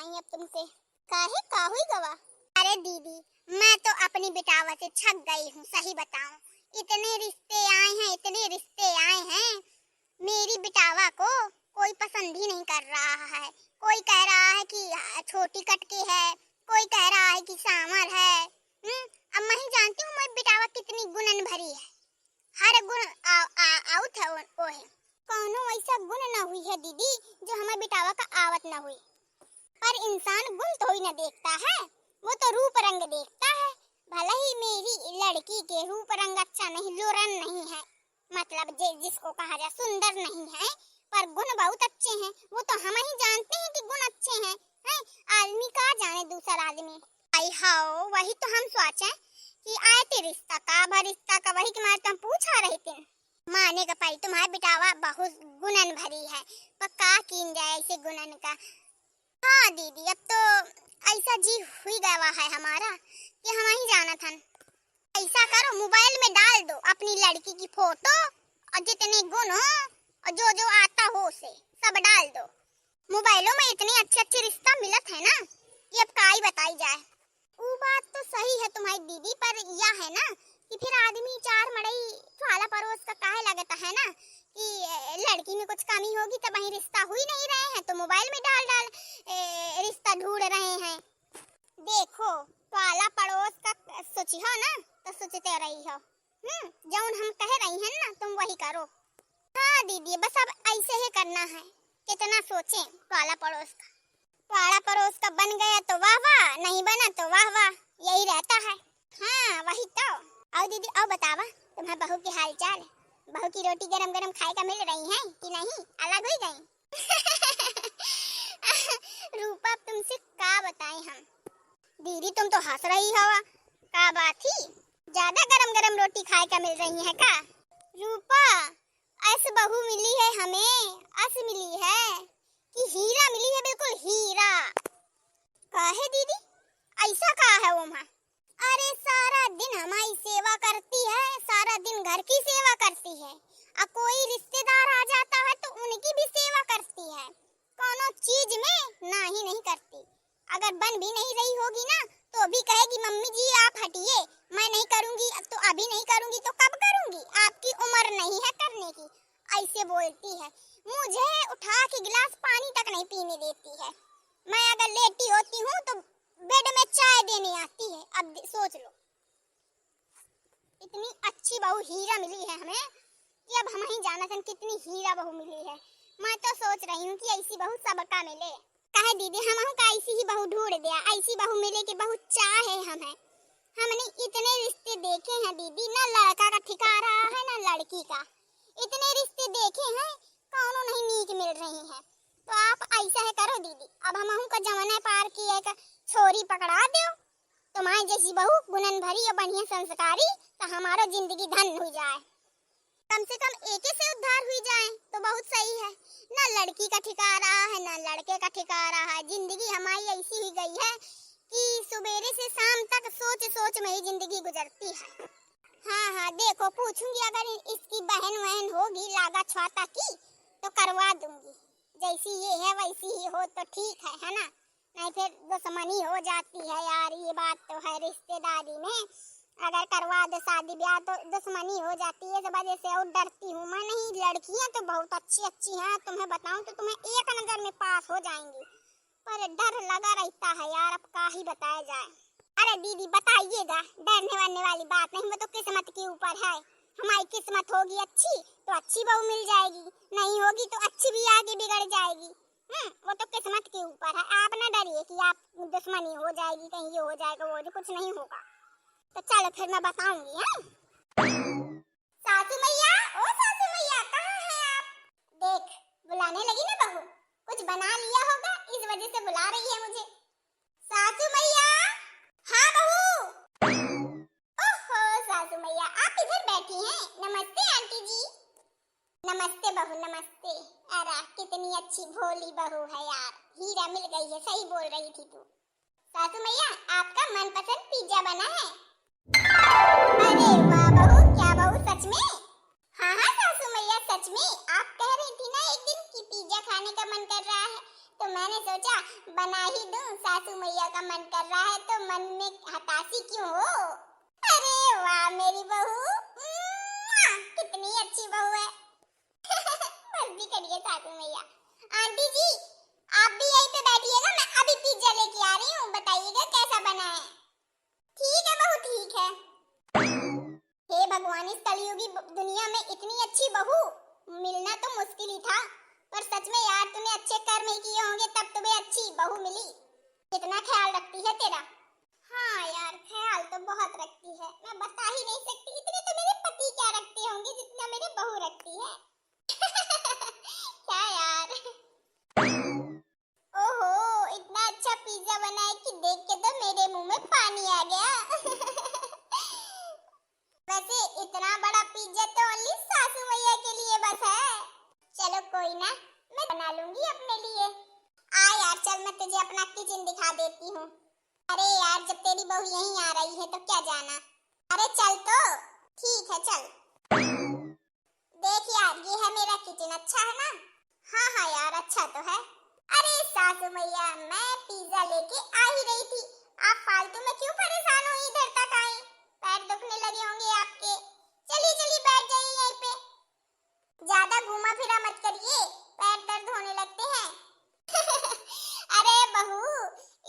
बताई अब तुमसे। काहे का हुई गवा? अरे दीदी, मैं तो अपनी बिटावा से छक गई हूँ, सही बताऊं। इतने रिश्ते आए हैं, इतने रिश्ते आए हैं, मेरी बिटावा को कोई पसंद ही नहीं कर रहा है। कोई कह रहा है कि छोटी कटके है, कोई कह रहा है कि सांवर है। अब मैं ही जानती हूँ मेरी बिटावा कितनी गुणन भरी है। हर गुण आउट है वो है। कौनो ऐसा गुण न हुई है दीदी जो हमारे बिटावा का आवत न हुई। पर इंसान गुण तो ही न देखता है, वो तो रूप रंग देखता है। भले ही मेरी लड़की के रूप रंग अच्छा नहीं, लोरन नहीं है, मतलब जिसको कहा जाए सुंदर नहीं है, पर गुण बहुत अच्छे हैं। वो तो हम ही जानते हैं कि गुण अच्छे हैं, आदमी का जाने दूसरा आदमी। आई हाओ, वही तो हम सोचे कि आए थे रिश्ता का वही के मारे तुम पूछा रहे थे। माने का पाई तुम्हारे बिटावा बहुत गुणन भरी है, पक्का कीन जाए ऐसे गुणन का। हाँ दीदी, अब तो ऐसा जी हुई गवा है हमारा कि हम ही जाना था। ऐसा करो, मोबाइल में डाल दो अपनी लड़की की फोटो और जितने गुण हो और जो जो आता हो उसे सब डाल दो। मोबाइलों में इतने अच्छे अच्छे रिश्ता मिलत है ना, ये अब का ही बताई जाए। वो बात तो सही है तुम्हारी दीदी, पर यह है ना कि फिर आदमी चार मड़ई साला परोस का काहे लगता है ना कि लड़की में कुछ कमी होगी तो वही रिश्ता हुई नहीं रहे हैं तो मोबाइल में डाल रिश्ता ढूंढ रहे हैं। देखो, पाला पड़ोस का सोची हो ना तो सोचते रही हो। जौन हम कह रही हैं ना तुम वही करो। हाँ दीदी, बस अब ऐसे ही करना है, कितना सोचें। पाला पड़ोस का बन गया तो वाह वाह, नहीं बना तो वाह वाह, यही रहता है। हाँ वही तो। और दीदी और बतावा, तुम्हारे बहू के हाल चाल? बहू की रोटी गरम गरम खाए का मिल रही है कि नहीं, अलग हो गई? रूपा, तुमसे का बताएं हम। दीदी तुम तो हंस रही हो, का बात थी? ज्यादा गरम गरम रोटी खाए का मिल रही है का? रूपा, ऐसी बहू मिली है हमें, ऐसी मिली है कि हीरा मिली है, बिल्कुल हीरा। काहे दीदी, ऐसा का है वो माँ? अरे सारा दिन हमारी सेवा करती है, सारा दिन घर की सेवा करती है, और कोई रिश्तेदार आ जाता है तो उनकी भी सेवा करती है। कोनो चीज में ना ही नहीं करती। अगर बन भी नहीं रही होगी ना तो भी कहेगी मम्मी जी आप हटिए, मैं नहीं करूंगी, तो अभी नहीं करूंगी तो कब करूंगी, आपकी उम्र नहीं है करने की, ऐसे बोलती है। मुझे उठा के गिलास पानी तक नहीं पीने देती है। मैं अगर लेटी होती हूँ तो बेड में चाय देने आती है। अब सोच लो, इतनी अच्छी बहू हीरा मिली है हमें कि अब हम ही जाना था कितनी हीरा बहू मिली है। मैं तो सोच रही हूँ कि ऐसी बहू सबका मिले। कहे दीदी, हम का ऐसी ही बहू ढूंढ दिया, ऐसी बहू मिले कि बहुत चाहे हमें। हमने इतने रिश्ते देखे हैं दीदी, ना लड़का का ठिकाना है ना लड़की का। इतने रिश्ते देखे हैं, कौनो नहीं नीक मिल रही है। तो आप ऐसा है करो दीदी, अब हम का जमाना पार की एक छोरी पकड़ा दो, तुम्हारी जैसी बहू गुणन भरी और बढ़िया संस्कारी, तो हमारा जिंदगी धन हो जाए। कम से कम एक से उद्धार हुई जाए तो बहुत सही है। ना लड़की का ठिकाना है ना लड़के का ठिकाना है। जिंदगी हमारी ऐसी ही गई है कि सुबेरे से शाम तक सोच सोच में ही जिंदगी गुजरती है। हाँ, देखो पूछूंगी, अगर इसकी बहन वहन होगी लागा छुआता की तो करवा दूंगी। जैसी ये है वैसी ही हो तो ठीक है ना? नहीं फिर दुश्मनी हो जाती है यार, ये बात तो है। रिश्तेदारी में अगर करवा दो शादी ब्याह तो दुश्मनी हो जाती है, इस वजह से और डरती हूँ मैं। नहीं, लड़कियां तो बहुत अच्छी अच्छी हैं, तुम्हें बताऊं तो तुम्हें एक नजर में पास हो जाएंगी, पर डर लगा रहता है यार, अब का ही बताया जाए। अरे दीदी बताइएगा, डरने वाले वाली बात नहीं, वो तो किस्मत के ऊपर है। हमारी किस्मत होगी अच्छी तो अच्छी बहू मिल जाएगी, नहीं होगी तो अच्छी भी आगे बिगड़ जाएगी। वो तो किस्मत के ऊपर है। आप ना डरिए कि आप दुश्मनी हो जाएगी, कहीं ये हो जाएगा वो कुछ नहीं होगा। तो चलो फिर मैं बताऊंगी। सासू मैया, ओ सासू मैया, कहाँ हैं आप? देख, बुलाने लगी ना बहू, कुछ बना लिया होगा इस वजह से बुला रही है मुझे। सासू मैया। हाँ बहू। ओहो सासू मैया, आप इधर बैठी हैं? नमस्ते आंटी जी। नमस्ते बहू, नमस्ते। अरे कितनी अच्छी भोली बहू है यार, हीरा मिल गई है, सही बोल रही थी तू। सासू मैया, आपका मनपसंद पिज्जा बना है। अरे वाह बहू, क्या बहू सच में? हाँ सासू मैया सच में। आप कह रही थी ना एक दिन कि पिज्जा खाने का मन कर रहा है, तो मैंने सोचा बना ही दूं, सासू मैया का मन कर रहा है तो मन में हताशी क्यों हो। अरे वाह मेरी बहू, कितनी अच्छी बहू है। मस्ती करिए सासू मैया। आंटी जी आप भी यहीं पे बैठिएगा, मैं अभी पिज्जा लेके आ रही हूँ, बताइएगा कैसा बना है। ठीक है बहू ठीक है। हे भगवान, इस कलयुगी दुनिया में इतनी अच्छी बहू मिलना तो मुश्किल ही था, पर सच में यार तूने अच्छे कर्म ही किए होंगे तब तुम्हें अच्छी बहू मिली। कितना ख्याल रखती है तेरा। हाँ यार ख्याल तो बहुत रखती है, मैं बता ही नहीं सकती इतने तो मेरे पति क्या रखते होंगे जितना मेरे बहू रखती है। क्या यार। ओहो इतना अच्छा पिज्जा बना है कि देख के तो मेरे मुंह में पानी आ गया। वैसे इतना बड़ा पिज्जा तो ओनली सासू मैया के लिए बस है। चलो कोई ना, मैं बना लूंगी अपने लिए। आ यार चल मैं तुझे अपना किचन दिखा देती हूँ। अरे यार जब तेरी बहू यहीं आ रही है तो क्या जाना। अरे चल तो। ठीक है चल। देख यार ये है मेरा किचन, अच्छा है ना। हाँ हाँ यार अच्छा तो है। अरे सासू मैया मैं पिज्जा लेके आ ही रही थी, आप फालतू में क्यों परेशान हो, इधर तक आई, पैर दुखने लगे होंगे आपके। चलिए चलिए बैठ जाइए यहीं पे, ज्यादा घूमा फिरा मत करिए, पैर दर्द होने लगते हैं। अरे बहू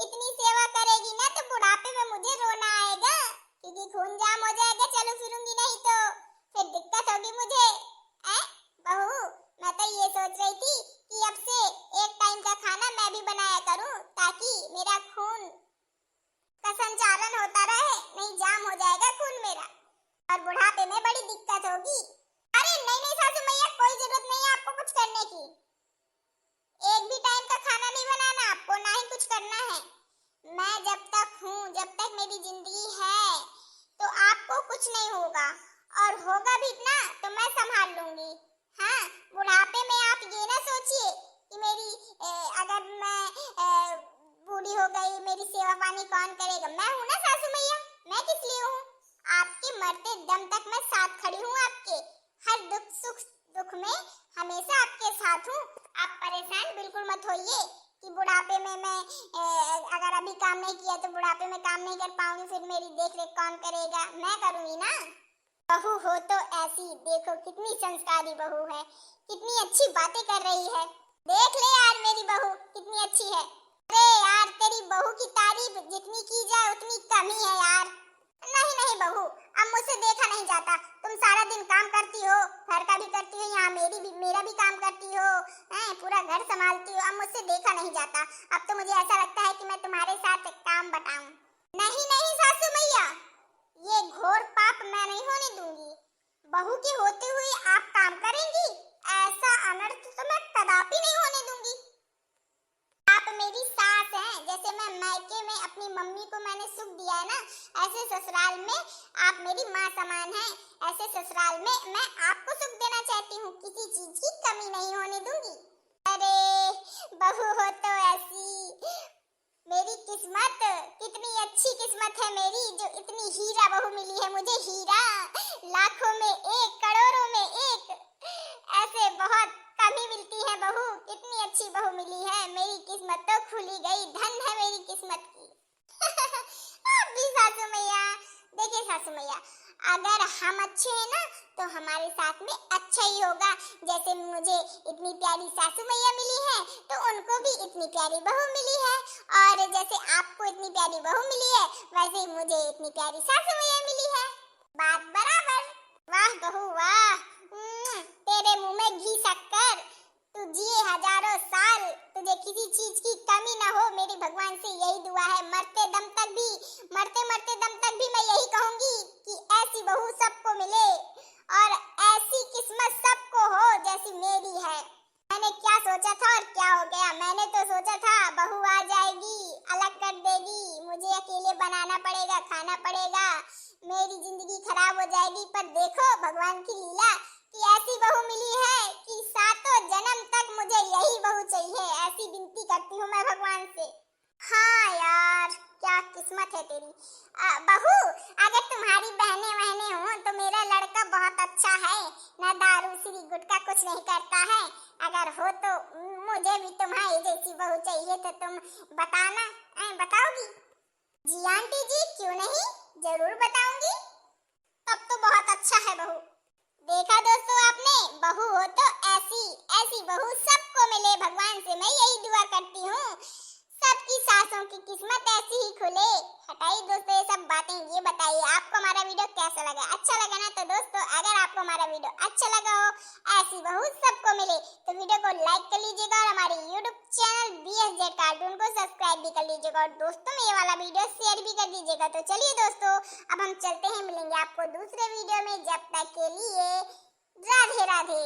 इतनी सेवा करेगी ना तो बुढ़ापे में मुझे रोना आएगा, क्योंकि खून जाम हो जाएगा, चलो फिरूंगी नहीं तो फिर दिक्कत होगी मुझे। बहू मैं तो ये सोच रही थी कि अब से एक टाइम का खाना मैं भी बनाया करूं ताकि मेरा खून का संचालन होता रहे, नहीं जाम हो जाएगा खून मेरा और बुढ़ापे में बड़ी दिक्कत होगी। अरे नहीं नहीं सासू मैया कोई जरूरत नहीं है आपको कुछ करने की, एक भी टाइम का खाना नहीं बनाना आपको, ना ही कुछ करना है। मैं जब तक हूँ, जब तक मेरी जिंदगी है तो आपको कुछ नहीं होगा, और होगा भी ना तो मैं संभाल लूंगी। हाँ बुढ़ापे में आप ये ना सोचिए कि मेरी अगर मैं बूढ़ी हो गई मेरी सेवा पानी कौन करेगा, मैं हूँ ना सासू मैया, मैं किस लिए हूँ। आपके मरते दम तक मैं साथ खड़ी हूँ, आपके हर दुख सुख दुख में हमेशा आपके साथ हूँ। आप परेशान बिल्कुल मत होइए कि बुढ़ापे में मैं अगर अभी काम नहीं किया तो बुढ़ापे में काम नहीं कर पाऊंगी, फिर मेरी देख रेख कौन करेगा, मैं करूंगी ना। बहू हो तो ऐसी, देखो कितनी संस्कारी बहू है, कितनी अच्छी बातें कर रही है, देख ले यार मेरी बहू कितनी अच्छी है। अरे यार तेरी बहू की तारीफ जितनी की जाए उतनी कम ही है यार। नहीं नहीं बहू अब मुझसे देखा नहीं जाता, तुम सारा दिन काम करती हो, घर का भी करती हो, यहाँ मेरा भी काम करती हो, पूरा घर संभालती हो, अब मुझसे देखा नहीं जाता। अब तो मुझे ऐसा लगता है कि मैं तुम्हारे साथ काम बटाऊं। नहीं नहीं सासू मैया ये घोर पाप मैं नहीं होने दूंगी, बहू के होते हुए आप काम करेंगी, ऐसा अनर्थ तो मैं कदापि नहीं होने दूंगी। आप मेरी सास हैं, जैसे मैं मायके में अपनी मम्मी को मैंने सुख दिया है ना, ऐसे ससुराल में आप मेरी माँ समान हैं, ऐसे ससुराल में मैं आपको सुख देना चाहती हूँ, किसी चीज की कमी नहीं होने दूंगी। अरे बहू हो तो ऐसी, मेरी किस्मत कितनी अच्छी किस्मत है मेरी, जो इतनी हीरा बहू मिली है मुझे, हीरा लाखों में एक, करोड़ों में एक, ऐसे बहुत कम ही मिलती है बहू, कितनी अच्छी बहू मिली है, मेरी किस्मत तो खुली गई, धन है मेरी किस्मत की। आप भी सासू मैया, देखिए सासू मैया अगर हम अच्छे हैं ना तो हमारे साथ में अच्छा ही होगा, जैसे मुझे इतनी प्यारी सासू मैया मिली है तो उनको भी इतनी प्यारी बहू मिली है, और जैसे आपको इतनी प्यारी बहू मिली है वैसे ही मुझे इतनी प्यारी सासू मैया मिली है, बात बराबर। वाह बहू वाह, तेरे मुंह में घी शक्कर, तू जिए हजारों साल, तुझे किसी चीज की कमी ना हो, मेरे भगवान से यही दुआ है, मरते मरते दम तक भी मैं यही कहूंगी कि ऐसी बहू सबको मिले और ऐसी किस्मत सबको हो जैसी मेरी है। मैंने क्या सोचा था और क्या हो गया, मैंने तो सोचा था बहू आ जाएगी अलग कर देगी, मुझे अकेले बनाना पड़ेगा, खाना पड़ेगा, मेरी जिंदगी खराब हो जाएगी, पर देखो भगवान की लीला कि ऐसी बहू मिली है कि सातों जन्म तक मुझे यही बहू चाहिए, ऐसी विनती करती हूँ मैं भगवान से। हाँ यार क्या किस्मत है तेरी। बहू अगर तुम्हारी बहनें वहनें हो तो मेरा लड़का बहुत अच्छा है, ना दारू श्री गुटखा कुछ नहीं करता है, अगर हो तो मुझे भी तुम्हारी जैसी बहू चाहिए तो तुम बताना, बताओगी? जी आंटी जी, क्यों नहीं, जरूर बताऊंगी। तब तो बहुत अच्छा है बहू। देखा दोस्तों आपने, बहू हो तो ऐसी ऐसी बहू सबको मिले, भगवान से मैं यही दुआ करती हूँ, सबकी सासों की किस्मत ऐसी ही खुले। हटाइए दोस्तों ये सब बातें, ये बताइए आपको हमारा वीडियो कैसा लगा? अच्छा लगा ना? तो दोस्तों अगर आपको हमारा वीडियो अच्छा लगा हो, ऐसी बहू सबको मिले, तो वीडियो को लाइक कर लीजिएगा और हमारे यूट्यूब चैनल BSZ कार्टून को सब्सक्राइब भी कर लीजिएगा और दोस्तों में ये वाला वीडियो शेयर भी कर दीजिएगा। तो चलिए दोस्तों, अब हम चलते हैं, मिलेंगे आपको दूसरे वीडियो में, जब तक के लिए राधे राधे।